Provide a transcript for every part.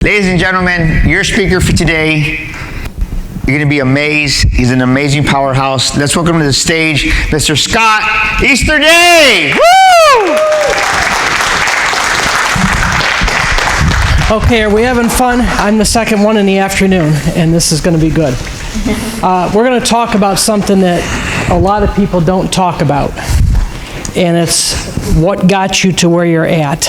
Ladies and gentlemen, your speaker for today, you're going to be amazed. He's an amazing powerhouse. Let's welcome to the stage, Mr. Scott Easterday. Woo! Okay, are we having fun? I'm the second one in the afternoon, and this is going to be good. We're going to talk about something that a lot of people don't talk about, and it's what got you to where you're at.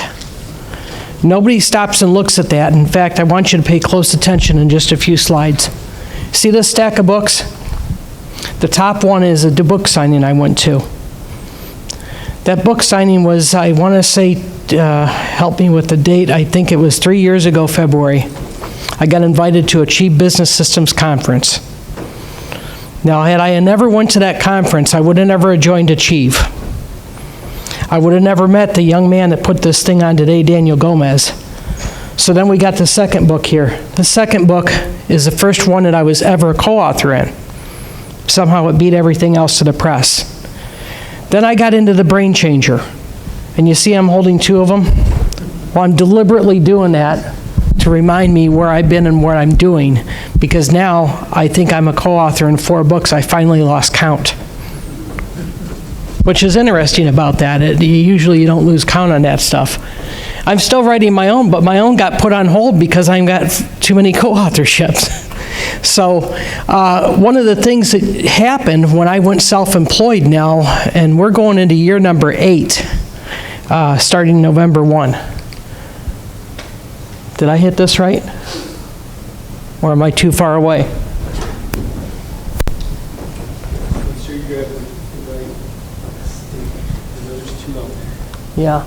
Nobody stops and looks at that. In fact, I want you to pay close attention in just a few slides. See this stack of books? The top one is a book signing I went to. That book signing was, I want to say, help me with the date, I think it was 3 years ago, February. I got invited to a Chief Business Systems conference. Now, had I never went to that conference, I would have never joined Achieve. I would have never met the young man that put this thing on today, Daniel Gomez. So then we got the second book here. The second book is the first one that I was ever a co-author in. Somehow it beat everything else to the press. Then I got into the Brain Changer. And you see I'm holding two of them? Well, I'm deliberately doing that to remind me where I've been and what I'm doing, because now I think I'm a co-author in 4 books. I finally lost count. Which is interesting about that. Usually you don't lose count on that stuff. I'm still writing my own, but my own got put on hold because I've got too many co-authorships. So one of the things that happened when I went self-employed now, and we're going into year number 8, starting November 1. Did I hit this right? Or am I too far away? Yeah,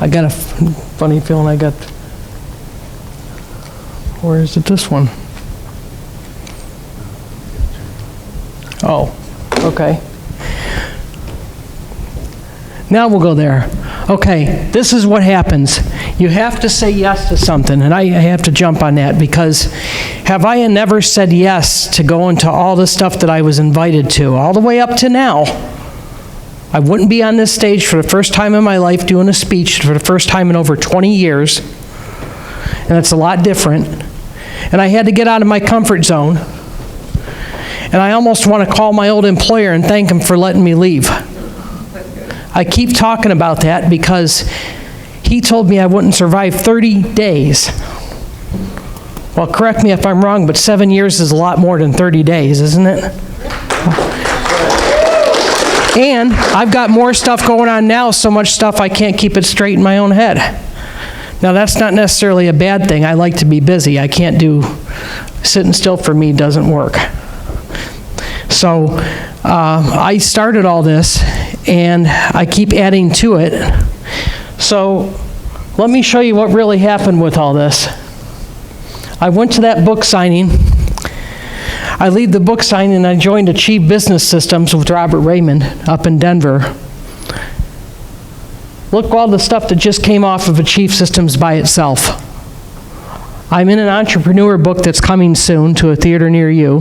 I got a funny feeling I got, where is it, this one? Oh, okay. Now we'll go there. Okay, this is what happens. You have to say yes to something, and I have to jump on that, because have I never said yes to go into all the stuff that I was invited to, all the way up to now? I wouldn't be on this stage for the first time in my life doing a speech for the first time in over 20 years, and it's a lot different. And I had to get out of my comfort zone, and I almost want to call my old employer and thank him for letting me leave. I keep talking about that because he told me I wouldn't survive 30 days. Well, correct me if I'm wrong, but 7 years is a lot more than 30 days, isn't it? And I've got more stuff going on now, so much stuff I can't keep it straight in my own head. Now, that's not necessarily a bad thing. I like to be busy. I can't do, sitting still for me doesn't work. So I started all this, and I keep adding to it. So let me show you what really happened with all this. I went to that book signing. I leave the book signing and I joined Achieve Business Systems with Robert Raymond up in Denver. Look all the stuff that just came off of Achieve Systems by itself. I'm in an entrepreneur book that's coming soon to a theater near you,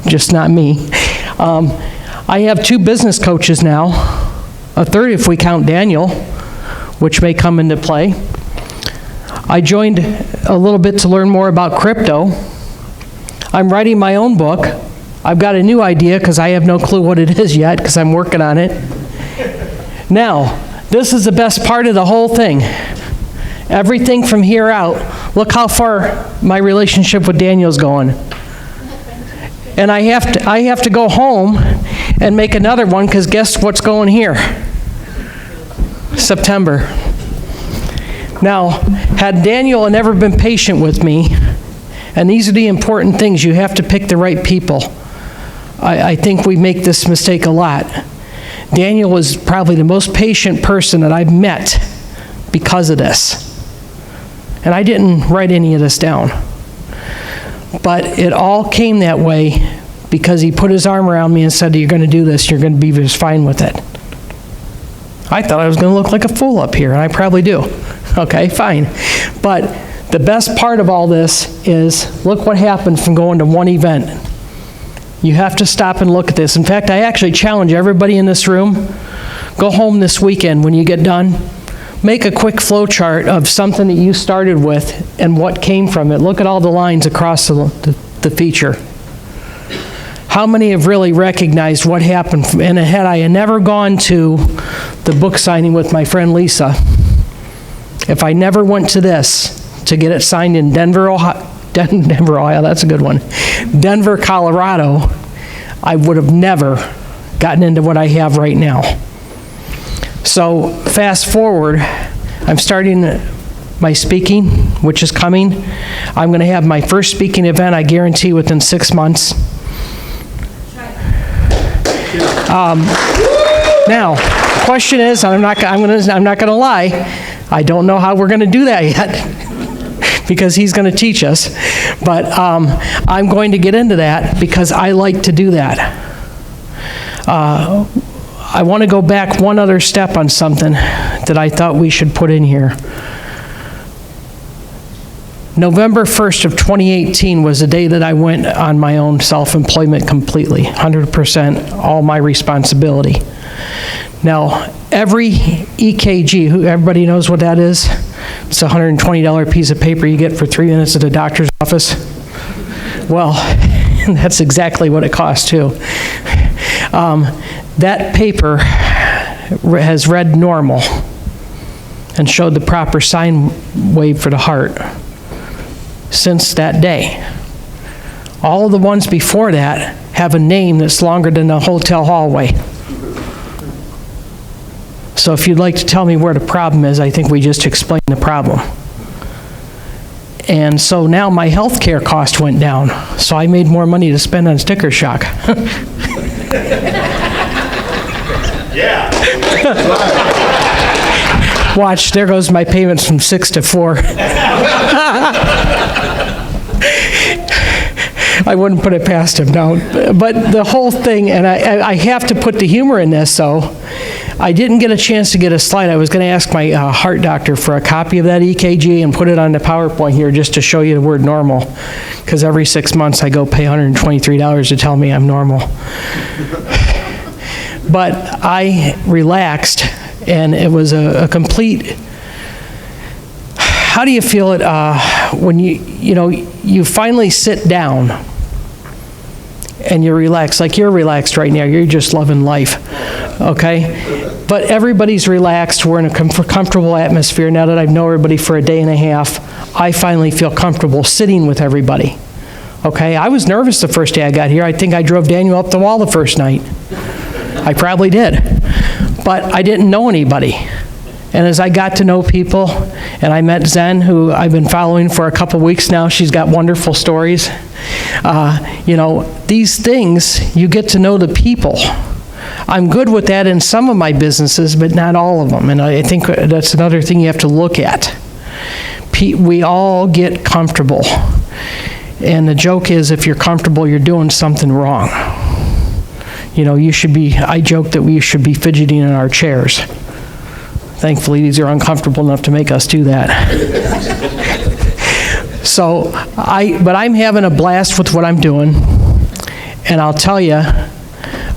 just not me. I have 2 business coaches now, a third if we count Daniel, which may come into play. I joined a little bit to learn more about crypto. I'm writing my own book. I've got a new idea because I have no clue what it is yet because I'm working on it. Now, this is the best part of the whole thing. Everything from here out, look how far my relationship with Daniel's going. And I have to go home and make another one, because guess what's going here? September. Now, had Daniel never been patient with me, and these are the important things, you have to pick the right people. I think we make this mistake a lot. Daniel was probably the most patient person that I've met because of this. And I didn't write any of this down. But it all came that way because he put his arm around me and said, you're going to do this, you're going to be just fine with it. I thought I was going to look like a fool up here, and I probably do. Okay, fine. But the best part of all this is, look what happened from going to one event. You have to stop and look at this. In fact, I actually challenge everybody in this room, go home this weekend when you get done, make a quick flow chart of something that you started with and what came from it. Look at all the lines across the feature. How many have really recognized what happened? And had I never gone to the book signing with my friend Lisa, if I never went to this to get it signed in Denver, Ohio, that's a good one, Denver, Colorado, I would have never gotten into what I have right now. So fast forward, I'm starting my speaking, which is coming. I'm going to have my first speaking event, I guarantee, within 6 months. Now, question is, I'm not going to lie, I don't know how we're going to do that yet, because he's going to teach us. But I'm going to get into that because I like to do that. I want to go back one other step on something that I thought we should put in here. November 1st of 2018 was the day that I went on my own self-employment completely, 100%, all my responsibility. Now, every EKG, everybody knows what that is? It's a $120 piece of paper you get for 3 minutes at a doctor's office. Well, that's exactly what it costs too. That paper has read normal and showed the proper sine wave for the heart since that day. All of the ones before that have a name that's longer than a hotel hallway. So if you'd like to tell me where the problem is, I think we just explained the problem. And so now my health care cost went down, so I made more money to spend on sticker shock. Yeah. Watch, there goes my payments from 6 to 4. I wouldn't put it past him, no. But the whole thing, and I have to put the humor in this, so I didn't get a chance to get a slide. I was going to ask my heart doctor for a copy of that EKG and put it on the PowerPoint here just to show you the word normal, because every 6 months I go pay $123 to tell me I'm normal. But I relaxed, and it was a complete... How do you feel it when you finally sit down and you're relaxed? Like you're relaxed right now. You're just loving life, okay? But everybody's relaxed. We're in a comfortable atmosphere. Now that I've known everybody for a day and a half, I finally feel comfortable sitting with everybody, okay? I was nervous the first day I got here. I think I drove Daniel up the wall the first night. I probably did. But I didn't know anybody. And as I got to know people, and I met Zen, who I've been following for a couple weeks now, she's got wonderful stories. These things, you get to know the people. I'm good with that in some of my businesses, but not all of them. And I think that's another thing you have to look at. We all get comfortable. And the joke is, if you're comfortable, you're doing something wrong. I joke that we should be fidgeting in our chairs. Thankfully, these are uncomfortable enough to make us do that. But I'm having a blast with what I'm doing. And I'll tell you,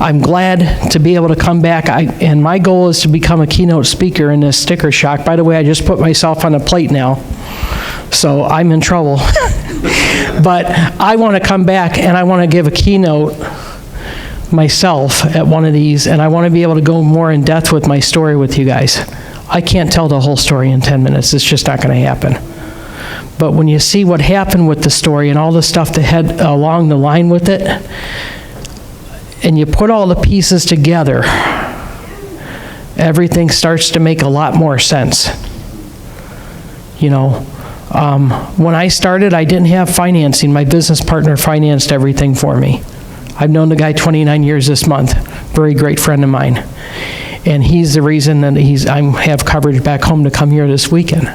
I'm glad to be able to come back. And my goal is to become a keynote speaker in this sticker shock. By the way, I just put myself on a plate now, so I'm in trouble. But I want to come back and I want to give a keynote myself at one of these, and I want to be able to go more in depth with my story with you guys. I can't tell the whole story in 10 minutes. It's just not going to happen. But when you see what happened with the story and all the stuff that had along the line with it, and you put all the pieces together, everything starts to make a lot more sense. When I started, I didn't have financing. My business partner financed everything for me. I've known the guy 29 years this month, very great friend of mine. And he's the reason that I have coverage back home to come here this weekend.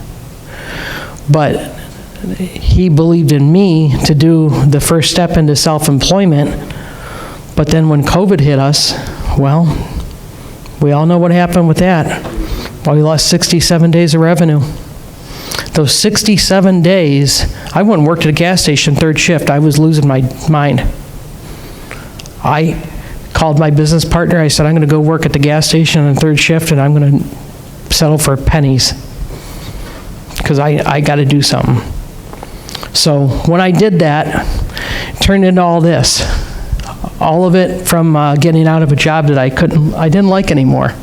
But he believed in me to do the first step into self-employment. But then when COVID hit us, well, we all know what happened with that. Well, we lost 67 days of revenue. Those 67 days, I went and worked at a gas station third shift. I was losing my mind. I called my business partner. I said, I'm going to go work at the gas station on third shift, and I'm going to settle for pennies because I got to do something. So when I did that, it turned into all this. All of it from getting out of a job that I didn't like anymore.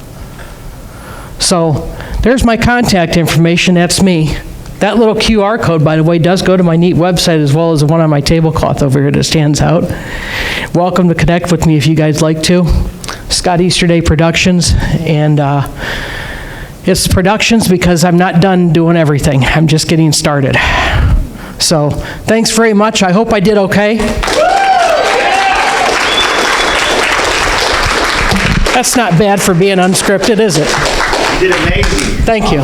So there's my contact information. That's me. That little QR code, by the way, does go to my neat website as well as the one on my tablecloth over here that stands out. Welcome to connect with me if you guys like to. Scott Easterday Productions, and it's Productions because I'm not done doing everything. I'm just getting started. So thanks very much. I hope I did okay. That's not bad for being unscripted, is it? You did amazing. Thank you.